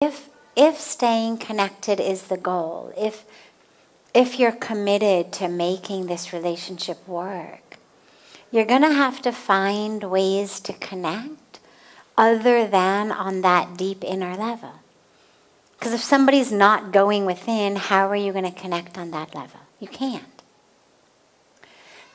If staying connected is the goal, if you're committed to making this relationship work, you're going to have to find ways to connect other than on that deep inner level. Because if somebody's not going within, how are you going to connect on that level? You can't.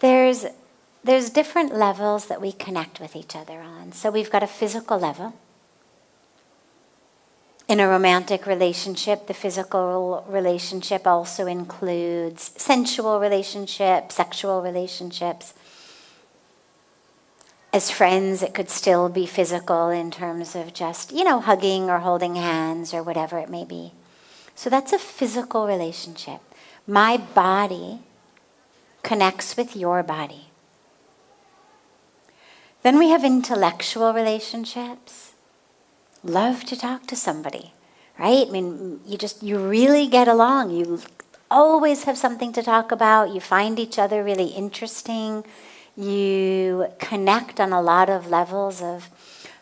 There's different levels that we connect with each other on. So we've got a physical level. In a romantic relationship, the physical relationship also includes sensual relationships, sexual relationships. As friends, it could still be physical in terms of just, hugging or holding hands or whatever it may be. So that's a physical relationship. My body connects with your body. Then we have intellectual relationships. Love to talk to somebody, right? I mean, you really get along. You always have something to talk about. You find each other really interesting. You connect on a lot of levels of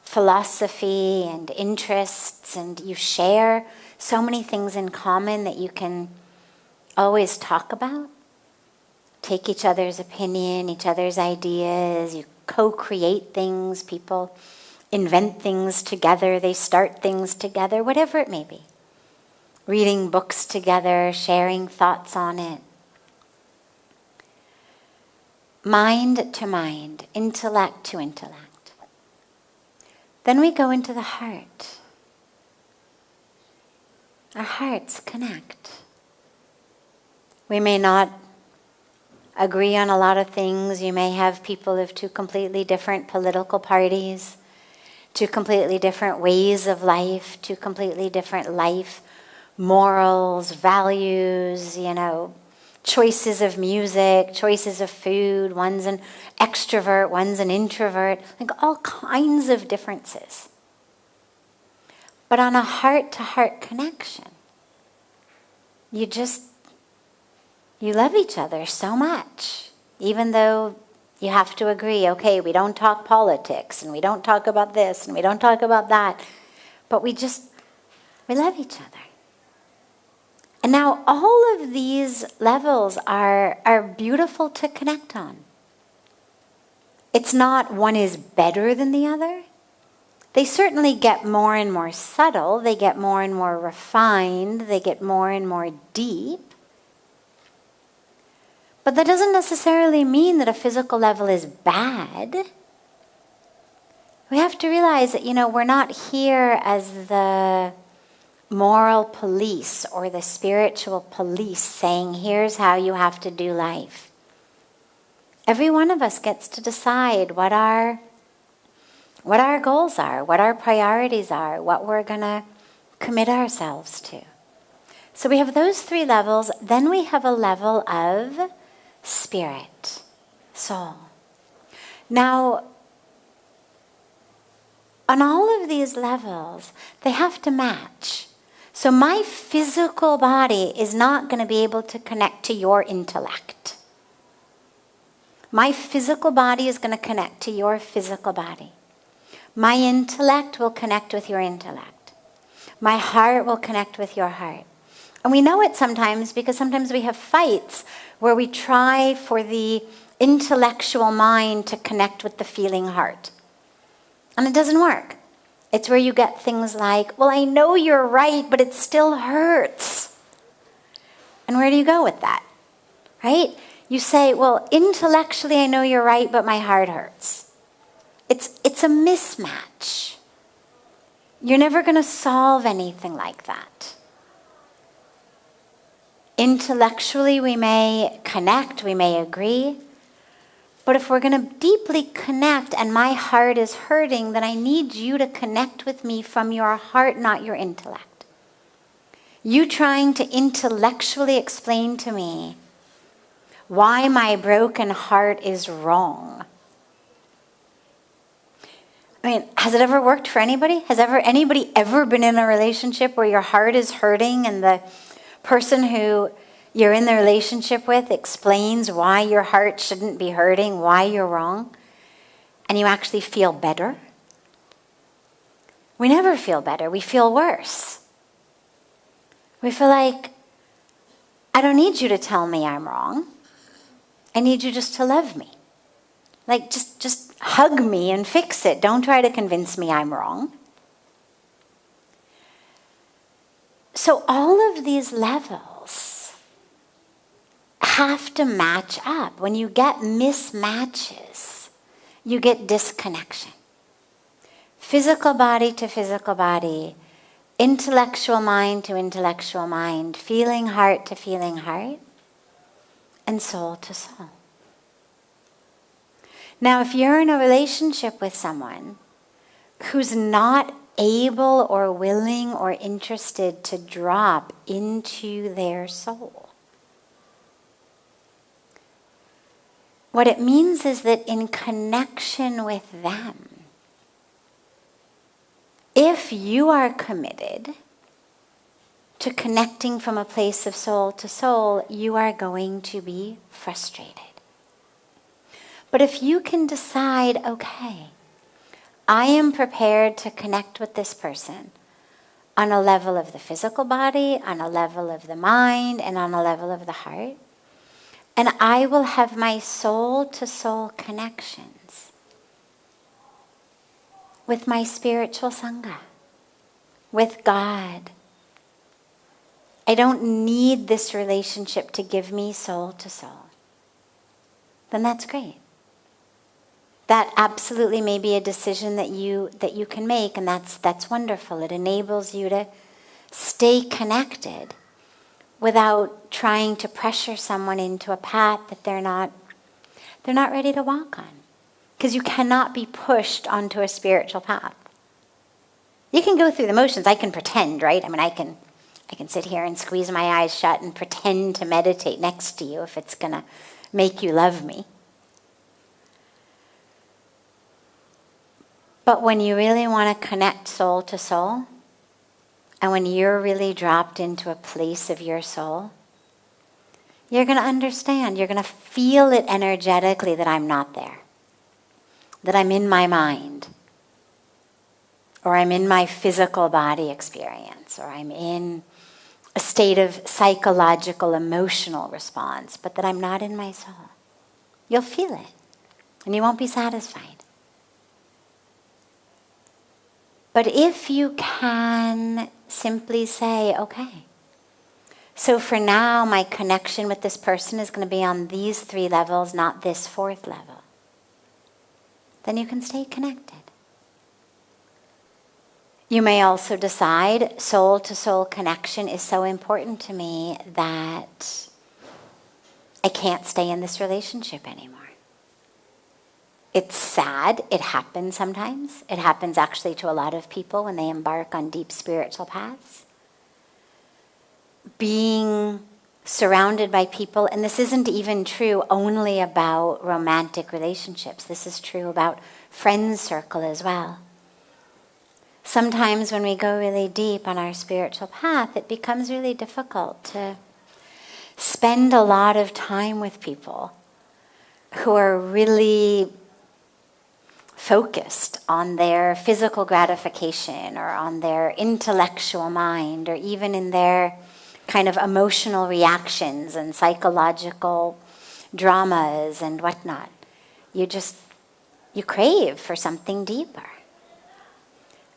philosophy and interests, and you share so many things in common that you can always talk about. Take each other's opinion, each other's ideas. You co-create things. People invent things together. They start things together, whatever it may be. Reading books together, sharing thoughts on it. Mind to mind, intellect to intellect. Then we go into the heart. Our hearts connect. We may not agree on a lot of things. You may have people of two completely different political parties, two completely different ways of life, two completely different life morals, values, choices of music, choices of food. One's an extrovert, one's an introvert, like all kinds of differences. But on a heart-to-heart connection, you love each other so much, even though you have to agree, okay, we don't talk politics, and we don't talk about this, and we don't talk about that, but we love each other. And now all of these levels are beautiful to connect on. It's not one is better than the other. They certainly get more and more subtle, they get more and more refined, they get more and more deep. But that doesn't necessarily mean that a physical level is bad. We have to realize that, we're not here as the moral police or the spiritual police saying, here's how you have to do life. Every one of us gets to decide what our goals are, what our priorities are, what we're going to commit ourselves to. So we have those three levels. Then we have a level of spirit, soul. Now, on all of these levels, they have to match. So my physical body is not going to be able to connect to your intellect. My physical body is going to connect to your physical body. My intellect will connect with your intellect. My heart will connect with your heart. And we know it sometimes because sometimes we have fights where we try for the intellectual mind to connect with the feeling heart. And it doesn't work. It's where you get things like, well, I know you're right, but it still hurts. And where do you go with that? Right? You say, well, intellectually I know you're right, but my heart hurts. It's a mismatch. You're never going to solve anything like that. Intellectually we may connect, we may agree, but if we're going to deeply connect and my heart is hurting, then I need you to connect with me from your heart, not your intellect. You trying to intellectually explain to me why my broken heart is wrong. I mean, has it ever worked for anybody? Has anybody ever been in a relationship where your heart is hurting and the person who you're in the relationship with explains why your heart shouldn't be hurting, why you're wrong, and you actually feel better? We never feel better. We feel worse. We feel like, I don't need you to tell me I'm wrong. I need you just to love me. Like, just hug me and fix it. Don't try to convince me I'm wrong. So all of these levels have to match up. When you get mismatches, you get disconnection. Physical body to physical body, intellectual mind to intellectual mind, feeling heart to feeling heart, and soul to soul. Now, if you're in a relationship with someone who's not able or willing or interested to drop into their soul, what it means is that in connection with them, if you are committed to connecting from a place of soul to soul, you are going to be frustrated. But if you can decide, okay, I am prepared to connect with this person on a level of the physical body, on a level of the mind, and on a level of the heart, and I will have my soul-to-soul connections with my spiritual Sangha, with God. I don't need this relationship to give me soul-to-soul. Then that's great. That absolutely may be a decision that you can make, and that's wonderful. It enables you to stay connected without trying to pressure someone into a path that they're not ready to walk on. Because you cannot be pushed onto a spiritual path. You can go through the motions. I can pretend, right? I mean, I can sit here and squeeze my eyes shut and pretend to meditate next to you if it's going to make you love me. But when you really want to connect soul to soul, and when you're really dropped into a place of your soul, you're going to understand, you're going to feel it energetically that I'm not there, that I'm in my mind, or I'm in my physical body experience, or I'm in a state of psychological, emotional response, but that I'm not in my soul. You'll feel it, and you won't be satisfied. But if you can simply say, okay, so for now my connection with this person is going to be on these 3 levels, not this 4th level, then you can stay connected. You may also decide soul-to-soul connection is so important to me that I can't stay in this relationship anymore. It's sad. It happens sometimes. It happens actually to a lot of people when they embark on deep spiritual paths. Being surrounded by people, and this isn't even true only about romantic relationships. This is true about friends circle as well. Sometimes when we go really deep on our spiritual path, it becomes really difficult to spend a lot of time with people who are really focused on their physical gratification or on their intellectual mind or even in their kind of emotional reactions and psychological dramas and whatnot. You crave for something deeper.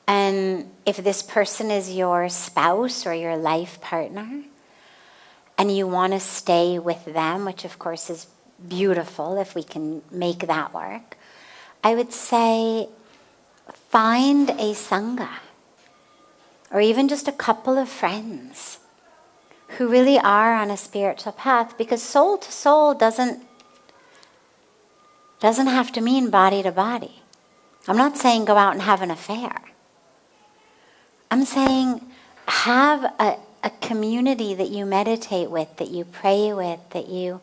And if this person is your spouse or your life partner and you want to stay with them, which of course is beautiful if we can make that work, I would say find a Sangha or even just a couple of friends who really are on a spiritual path, because soul to soul doesn't have to mean body to body. I'm not saying go out and have an affair. I'm saying have a community that you meditate with, that you pray with, that you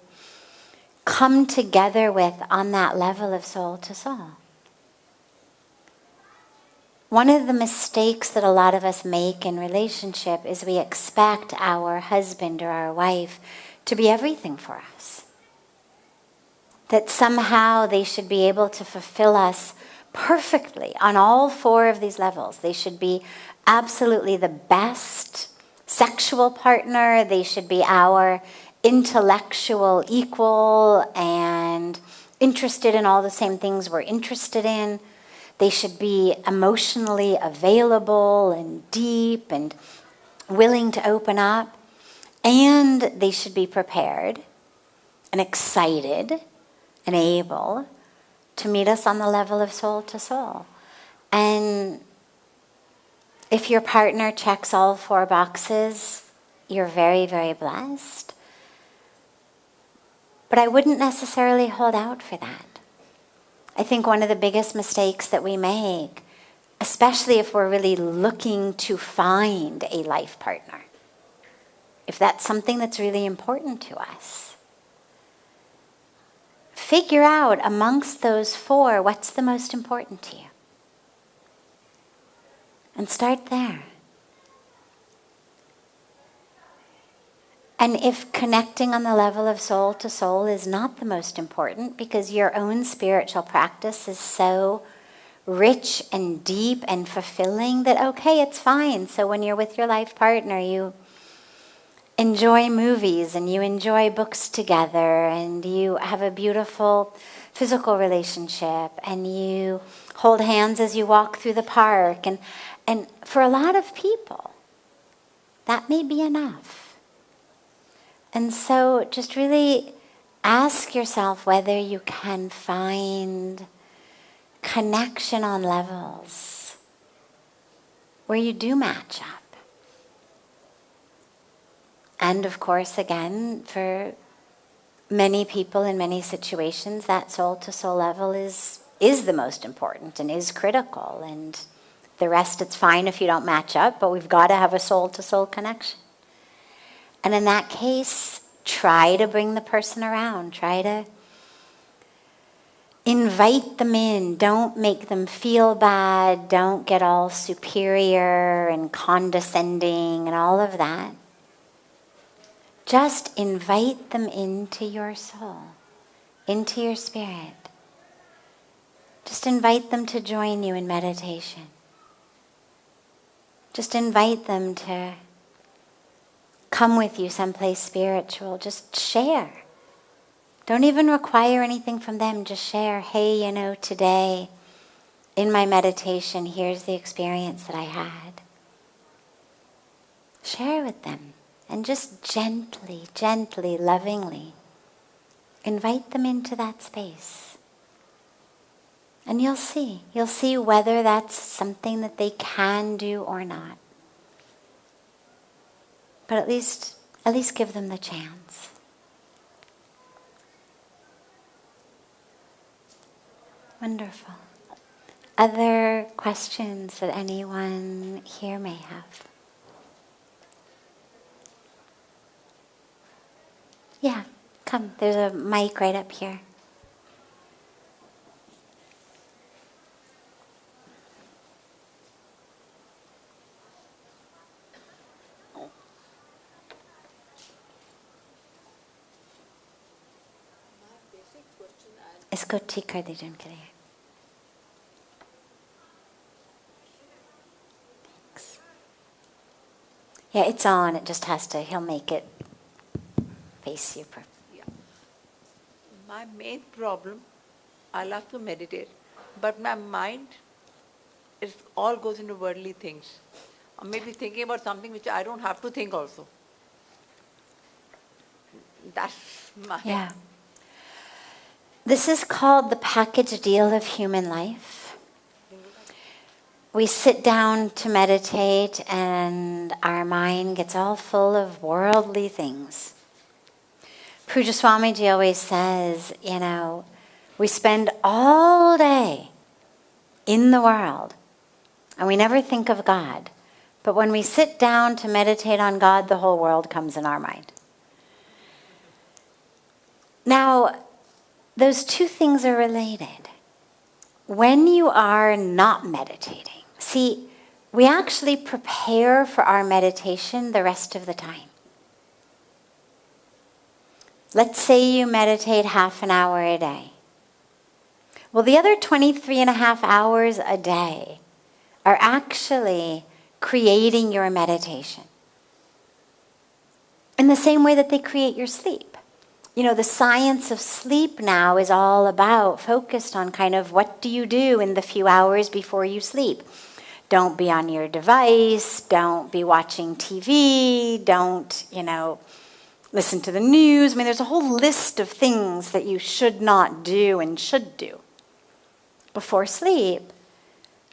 come together with on that level of soul to soul. One of the mistakes that a lot of us make in relationship is we expect our husband or our wife to be everything for us. That somehow they should be able to fulfill us perfectly on all 4 of these levels. They should be absolutely the best sexual partner, they should be our intellectual equal and interested in all the same things we're interested in. They should be emotionally available and deep and willing to open up. And they should be prepared and excited and able to meet us on the level of soul to soul. And if your partner checks all 4 boxes, you're very, very blessed. But I wouldn't necessarily hold out for that. I think one of the biggest mistakes that we make, especially if we're really looking to find a life partner, if that's something that's really important to us, figure out amongst those 4 what's the most important to you. And start there. And if connecting on the level of soul to soul is not the most important, because your own spiritual practice is so rich and deep and fulfilling that, okay, it's fine. So when you're with your life partner, you enjoy movies and you enjoy books together and you have a beautiful physical relationship and you hold hands as you walk through the park. And for a lot of people, that may be enough. And so just really ask yourself whether you can find connection on levels where you do match up. And of course, again, for many people in many situations, that soul-to-soul level is the most important and is critical. And the rest, it's fine if you don't match up, but we've got to have a soul-to-soul connection. And in that case, try to bring the person around. Try to invite them in. Don't make them feel bad. Don't get all superior and condescending and all of that. Just invite them into your soul, into your spirit. Just invite them to join you in meditation. Just invite them to come with you someplace spiritual. Just share. Don't even require anything from them. Just share. Hey, today in my meditation, here's the experience that I had. Share with them. And just gently, gently, lovingly invite them into that space. And you'll see whether that's something that they can do or not. But at least give them the chance. Wonderful. Other questions that anyone here may have? Yeah, come. There's a mic right up here. इसको ठीक कर दीजिए उनके लिए. Thanks. Yeah, it's on. It just has to. He'll make it face you. Yeah. My main problem, I love to meditate, but my mind all goes into worldly things. Or maybe thinking about something which I don't have to think also. That's my... Yeah. This is called the package deal of human life. We sit down to meditate and our mind gets all full of worldly things. Puja Swamiji always says, we spend all day in the world and we never think of God. But when we sit down to meditate on God, the whole world comes in our mind. Now, those two things are related. When you are not meditating, see, we actually prepare for our meditation the rest of the time. Let's say you meditate half an hour a day. Well, the other 23 and a half hours a day are actually creating your meditation. In the same way that they create your sleep. You know, the science of sleep now is all about, focused on kind of what do you do in the few hours before you sleep. Don't be on your device, don't be watching TV, don't, listen to the news. I mean, there's a whole list of things that you should not do and should do before sleep,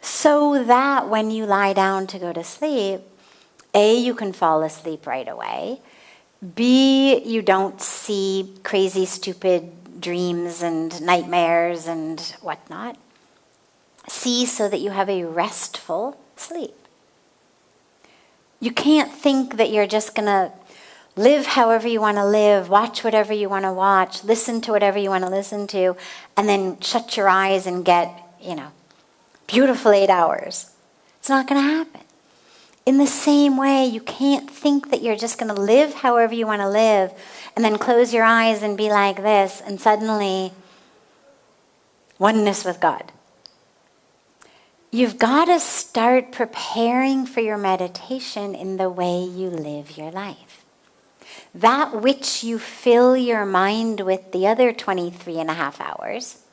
so that when you lie down to go to sleep, A, you can fall asleep right away. B, you don't see crazy, stupid dreams and nightmares and whatnot. C, so that you have a restful sleep. You can't think that you're just going to live however you want to live, watch whatever you want to watch, listen to whatever you want to listen to, and then shut your eyes and get, beautiful 8 hours. It's not going to happen. In the same way, you can't think that you're just going to live however you want to live and then close your eyes and be like this and suddenly oneness with God. You've got to start preparing for your meditation in the way you live your life. That which you fill your mind with the other 23 and a half hours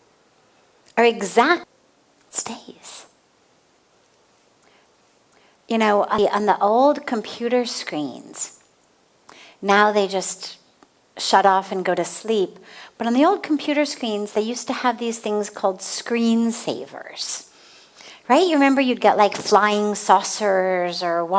are exact stays. On the old computer screens, now they just shut off and go to sleep. But on the old computer screens, they used to have these things called screensavers. Right? You remember you'd get like flying saucers or